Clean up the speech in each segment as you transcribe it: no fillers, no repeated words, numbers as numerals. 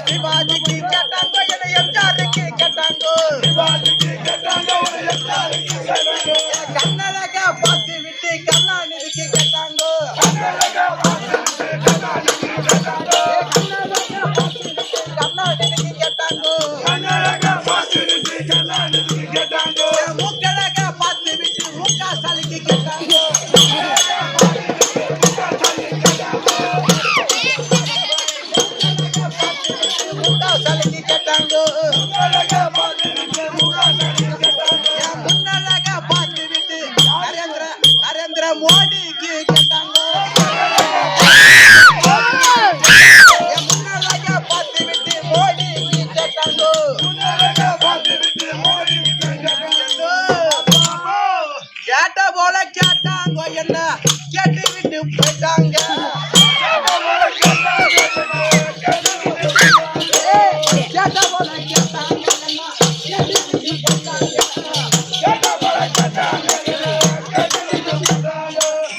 சிவாஜிக்கு கேட்டாங்க என்ன எம்ஜிஆருக்கு கேட்டாங்க கண்ணழக பார்த்து விட்டு கருணாநிதிக்கு கேட்டாங்க கருணாநிதிக்கு கேட்டாங்க மூக்கழக பார்த்து விட்டு முக ஸ்டாலினுக்கு கேட்டாங்க முன்னழக பார்த்து விட்டு நரேந்திர மோடிக்கு கேட்டாங்க முன்னழக பார்த்து விட்டு மோடிக்கு கேட்டாங்க கேட்ட போல கேட்டாங்க என்ன கேட்டு விட்டு போயிட்டாங்க கேட்ட போல கேட்டாங்க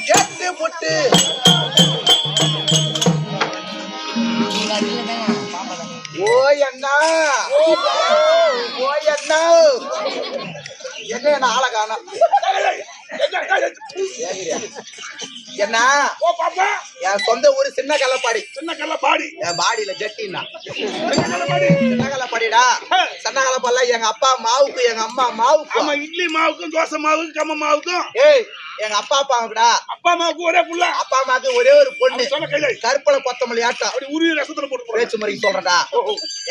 கேட்டு போட்டு ஓ அண்ணா என்ன ஆளை காணோம் என்ன என் சொந்த ஊரு சின்ன கல்லப்பாடி என் பாடியில ஜட்டின்னா சின்ன கல்லப்பாடிடா சின்ன கல்லப்பாடில எங்க அப்பா மாவுக்கு எங்க அம்மா மாவுக்கு இட்லி மாவுக்கும் தோசை மாவுக்கும் கம்ம மாவுக்கும் ஏய் எங்க அப்பா அப்பாவுக்குடா அப்பா அம்மாவுக்கு ஒரே புள்ள அப்பா அம்மாவுக்கு ஒரே ஒரு பொண்ணு கருப்பலை கொத்தமல்லி ஆட்டம் அப்படி உருவி ரசத்துல போட்டு பேச்சு முறைக்கு சொல்றேன்டா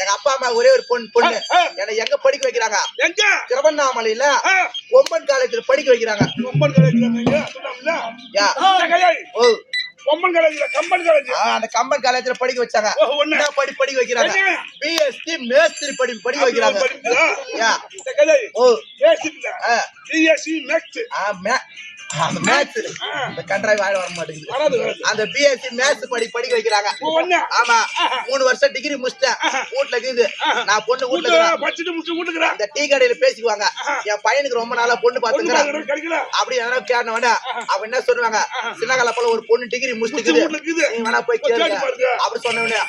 எங்க அப்பா அம்மா ஒரே ஒரு பொண்ணு என்ன எங்க படிக்க வைக்கிறாங்க எங்க திருவண்ணாமலையில கொம்பன் காலேஜ்ல படிக்க வைக்கிறாங்க அந்த கம்பன் காலேஜ்ல படிக்க வச்சாங்க படிக்க வைக்கிறாங்க பிஎஸ்சி மேஸ்திரி படிக்க வைக்கிறாங்க அந்த பிஎஸ்சி மேத்ஸ் படிக்க வைக்கிறாங்க ஆமா 3 வருஷம் டிகிரி முடிச்சிட்டேன் வீட்டுல இருக்குது நான் பொண்ணு வீட்டுல இந்த டீ கடையில பேசிக்குவாங்க என் பையனுக்கு ரொம்ப நாளா பொண்ணு பாத்துக்கிறேன் அப்படி எதனா கேட்டவன அவ என்ன சொல்லுவாங்க சின்னகால போல ஒரு பொண்ணு டிகிரி முடிச்சுக்குது நீ வேணா போய் கேளுங்க அப்படி சொன்னவனே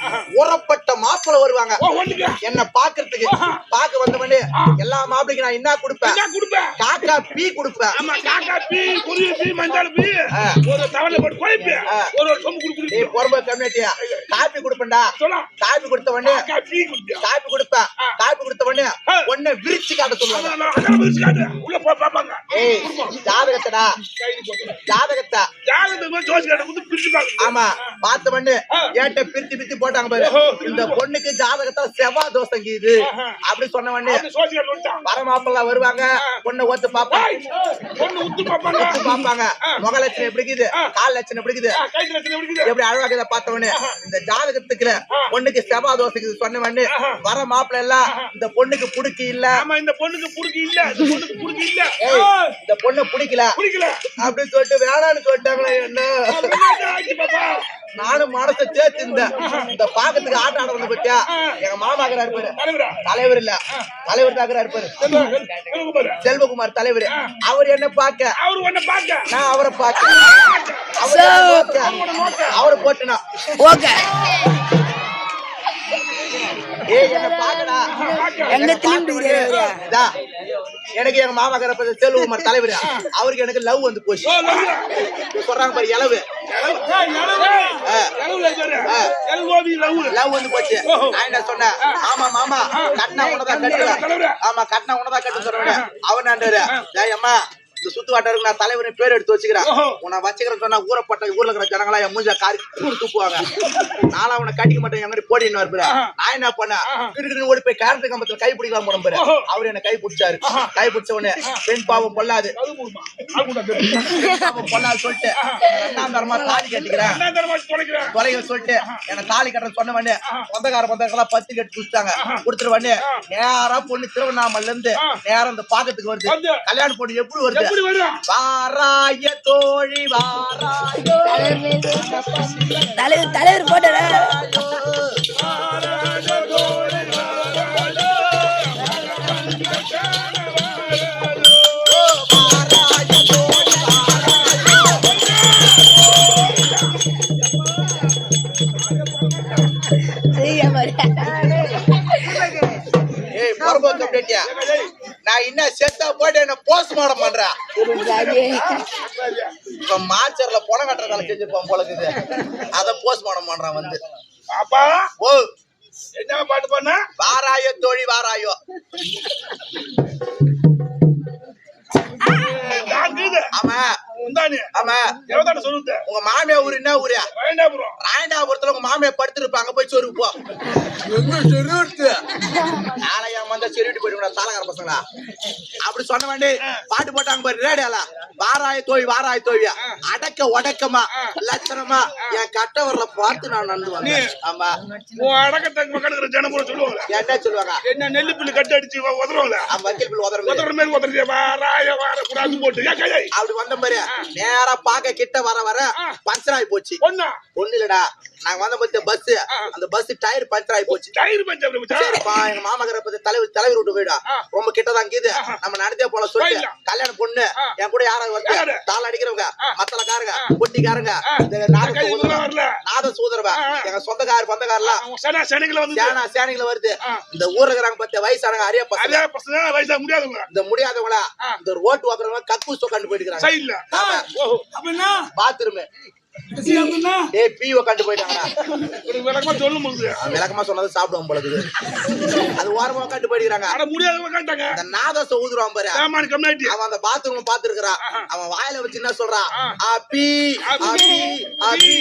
உரப்பட்ட மாப்பிள்ள வருவாங்க என்ன பாக்குறதுக்கு பாக்க வந்தவனே எல்லா மாப்பிளைக்கு நான் என்ன கொடுப்பேன் காக்கா பீ கொடுப்பேன் காப்பி கொடுப்பேன்டா காப்பி கொடுத்த உடனே காப்பி கொடுத்த உடனே ஒண்ணு விரிச்சு காட்ட சொல்லுவாங்க ஜாதகத்தடா ஜாதகத்தை ஆமா பார்த்த பண்ணு ஏட்ட பிரித்து போட்டாங்க பாரு இந்த பொண்ணுக்கு ஜாதகத்தை செவ்வாய் தோசை இது அப்படி சொன்ன உடனே வரமாப்பிள்ள வருவாங்க பொண்ணை ஒத்து பாப்பாங்க முக லட்சணம் எப்படி இருக்குது கால் லட்சணம் எப்படி இருக்குது எப்படி அழகாக பார்த்தவனே இந்த ஜாதகத்துக்கு பொண்ணுக்கு செவ்வாய் தோசை சொன்ன உடனே வர மாப்பிள்ள எல்லாம் இந்த பொண்ணுக்கு புடிக்கு இல்ல இந்த பொண்ணு பிடிக்கல அப்படின்னு சொல்லிட்டு வேணான்னு சொல்லிட்டாங்களே என்ன நானும் மனசை சேர்த்து இந்த பாக்கத்துக்கு ஆட்டம் ஆட வந்து பத்தியா எங்க மாமாக்கிறா இருப்பாரு தலைவர் இல்ல தலைவர் தாக்குறா இருப்பாரு செல்வகுமார் தலைவர் அவர் என்ன பாக்க நான் அவரை பாக்க அவரை போட்டுனா ஓகே எனக்கு எங்க மாமா கரப்ப செல்வகுமார் தலைவர் அவருக்கு எனக்கு லவ் வந்து போச்சு சொல்றாங்க பாரு இளவு லவ் வந்து போச்சு நான் என்ன சொன்னேன் ஆமா மாமா கட்டினா உனதான் கட்டுவேன் ஆமா கட்டினா உனதான் கட்டு சொல்றேன் அவன் அம்மா இந்த சுத்து வாட்டருக்கு நான் தலைவரின் பேர் எடுத்து வச்சுக்கிறேன் உன்னை வச்சுக்கிறேன்னு சொன்னா ஊரப்பட்ட ஊர்ல இருக்கிற ஜனங்களா என் மூஞ்ச காரி தூக்குவாங்க நானும் அவனை கட்டிக்க மாட்டேன் எங்க போடின்னு இருப்பாரு நான் என்ன பண்ணேன் ஓடி போய் கரண்ட் கம்பத்துல கை பிடிக்கலாம் போன பாரு அவரு என்ன கை பிடிச்சாரு கை பிடிச்ச உடனே பெண் பாவம் பொல்லாது பொல்லாது சொல்லிட்டு 2ஆம் தரமா தாலி கட்டிக்கிறேன் தொலைக சொல்லிட்டு என்ன தாலி கட்டுறேன்னு சொன்ன உடனே சொந்தக்காரெல்லாம் 10 கட்டி குடிச்சிட்டாங்க கொடுத்துரு உடனே நேரா பொண்ணு திருவண்ணாமலையில இருந்து நேரம் இந்த பாக்கத்துக்கு வருது கல்யாணம் பொண்ணு எப்படி வருது வாராய தோழி வாராயோ தலைவர் போட்டா நான் இன்னும் செத்தா போயிட்டு என்ன போஸ்ட்மார்டம் பண்றேன். இப்ப மாச்சர்ல பொண கட்டுறதால செஞ்சிருப்பான் போல இருக்குது. அத போஸ்ட்மார்டம் பண்றான் வந்து. அப்பா ஓ என்ன பாட்டு பண்ண? வாராயோ தோழி வாராயோ. ஆமா ஆமா. உங்க மாமியா ஊரு என்ன ஊரு? ராயண்டாபுரத்துல உங்க மாமியா படுத்திருப்பாங்க. போய் சொருக்கு போ. நாளையா வந்தா செருவிட்டு போயிட்டு தாளகார பசங்களா அப்படி சொன்ன வேண்டி பாட்டு போட்டாங்க பாரு ரேடியோல. வாராய தோழி வாராய தோழியா அடக்க உடக்கமா லட்சணமா என் கட்டவரில பார்த்து நான் நடந்து வந்தேன். ஆமா அடக்கத்துக்கு மக்களுக்கு ஜனமுறை சொல்லுவாங்க. என்ன சொல்லுவாங்க? என்ன நெல்லு பில்லு கட்டி அடிச்சு உதறவங்கள வக்கீல் பில் உதற மேல் உதறிய வாராய வார கூடாது போட்டு அப்படி வந்த பாரு. நேரா பாக்க கிட்ட வர வர பஞ்சர் ஆகி போச்சு. ஒண்ணு இல்லடா நாங்க வந்த பத்தி பஸ் அந்த பஸ் டயர் பஞ்சர் ஆகி போச்சு. டயர் பஞ்சர் சரிப்பா எங்க மாமகரை பத்தி தலைவர் விட்டு போயிடா. ரொம்ப கிட்டதான் கீது நம்ம நடந்தே போல சொல்லி கல்யாண பொண்ணு என் கூட யாராவது வந்து தாள் அடிக்கிறவங்க மத்தலக்காரங்க பொட்டிக்காரங்க நாத சூதரவா எங்க சொந்தக்காரெல்லாம் சேனைகளை வருது. இந்த ஊர்ல இருக்கிறாங்க பத்தி வயசானவங்க அரிய பசங்க வயசா முடியாதவங்க இந்த முடியாதவங்களா இந்த ரோட்டு ஓட்டுறவங்க கக்கூஸ் உட்காந்து போயிட்டு பாத்ரூம் பீ உட்காந்து போயிட்டாங்க. விளக்கமா சொன்னது சாப்பிடுவோம் போல இருக்குது. அது ஓரமா உட்காந்து போயிடுறாங்க. இந்த நாதச ஊதுருவான் பாரு. அவன் அந்த பாத்ரூம் பாத்துருக்கான். அவன் வாயில வச்சு என்ன சொல்றான்? அப்பி அப்பி அப்பி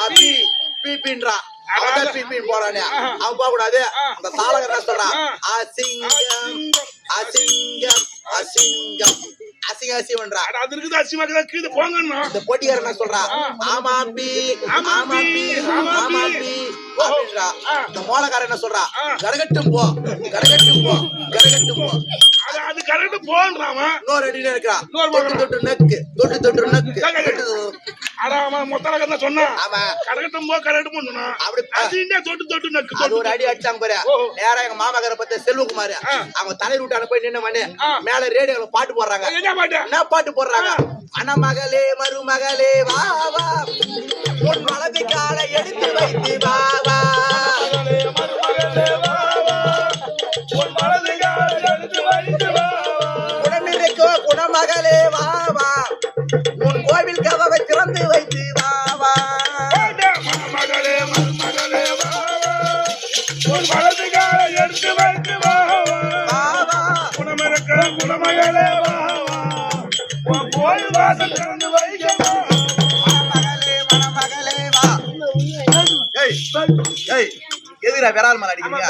அப்பி பீப்பின்றான். அவன் பீப்பின் போறானே அவன் போக கூடாது. அந்த தாளகர் என்ன சொல்றான்? அசிங்கம் அசிங்கம் அசிங்கம் அசிங்க அசிவன்றா. அது இருக்குது அசிங்கமா கீழ போங்கன்னு இந்த போட்டியார் என்ன சொல்றான்? ஆமாப்பி ஆமாப்பி ஆமாப்பி அப்படின்றா. இந்த மோளக்காரன் என்ன சொல்றான்? கடகட்டும் போ கடகட்டும் போ கடகட்டும் போ. அது கரெக்ட் போன்றான். இன்னொரு அடியில இருக்கிறான். தொட்டு தொட்டு நக்கு தொட்டு தொட்டு நக்கு. அடாமா மொத்தலக்க தான் சொன்னா. ஆமா கடகட்டும் போ கடகட்டும் போன்னா. அப்படி அதிண்டே தொட்டு தொட்டு நக்கு. அது ஒரு அடி அடிச்சாங்க பாரு. நேரா எங்க மாமகரை பத்தி செல்வகுமார் அவங்க தலை ரூட்டான போய் நின்னு மணி மேல ரேடியோல பாட்டு போடுறாங்க. என்ன பாட்டு போடுறாங்க? அனமகளே மருமகளே வா வா உன் வலது காலை எடுத்து வைத்து வா வா குணமிருக்கோ குணமகளே வா வா உன் கோவில் கதவை திறந்து வைத்து வா வா மகளே மருமகளே வா உன் வலது காலை எடுத்து வைத்து வா வா குணமிருக்கோ குணமகளே வா எதுரா விரால் மலை அடிக்கிறீங்க?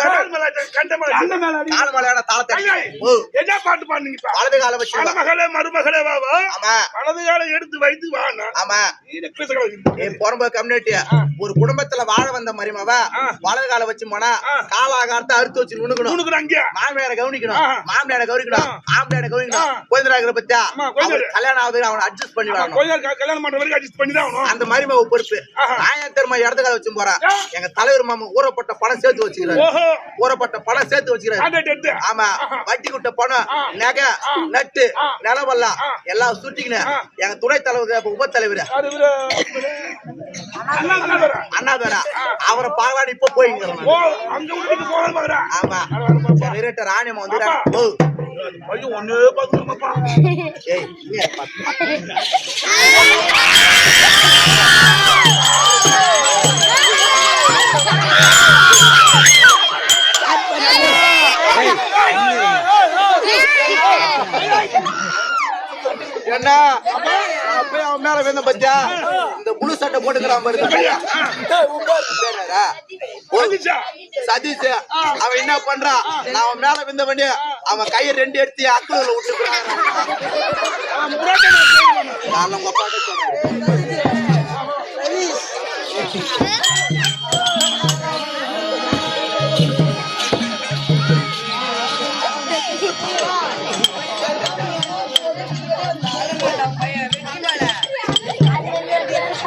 என்ன பாட்டு பாடுனீங்க? வலது கால வச்சு மகளே மருமகளே வாவா. வலது காலை எடுத்து வைத்து வானா. ஆமா பொறம்ப கம்யூனிட்டி ஒரு குடும்பத்துல வாழ வந்த மருமவ வலது கால வச்சு போனா காலாகாரத்தை அறுத்து வச்சு நுணுக்கணும். மாமியாரை கவனிக்கணும் மாமியாரை கவனிக்கணும் ஆம்பளையாரை கவனிக்கணும். கோயிந்தராகிற பத்தியா கல்யாணம் ஆகுது அவனை அட்ஜஸ்ட் பண்ணி கல்யாணம் பண்ற வரைக்கும் அட்ஜஸ்ட் பண்ணி தான் அந்த மருமவ பொறுப்பு. நான் திரும்ப இடத்து கால வச்சு போறேன். எங்க தலைவர் மாமா ஊறப்பட்ட பணம் சேர்த்து வச்சுக்கிறாரு. ஊறப்பட்ட பணம் சேர்த்து வச்சுக்கிறாரு. ஆமா வட்டி குட்ட பணம் நகை நட்டு நிலவெல்லாம் எல்லாம் சுட்டிக்கினேன். எங்க துணை தலைவர் உப தலைவர் அண்ணாதரா அவரை பாவாடி இப்ப போயிங்கிறோம். ஆமா ராணியம்மா வந்து ஒண்ணு பாத்துப்பா. என்ன அப்பயே அவன் மேல வேந்த பத்தியா இந்த புழு சட்டை போட்டுக்கிறான் சதீஷ் அவன் என்ன பண்றான்? நான் அவன் மேல விந்த பண்ணி அவன் கையை ரெண்டு எடுத்து அக்குல விட்டுக்கிறான். உங்க அப்பாட்ட சொல்றேன்.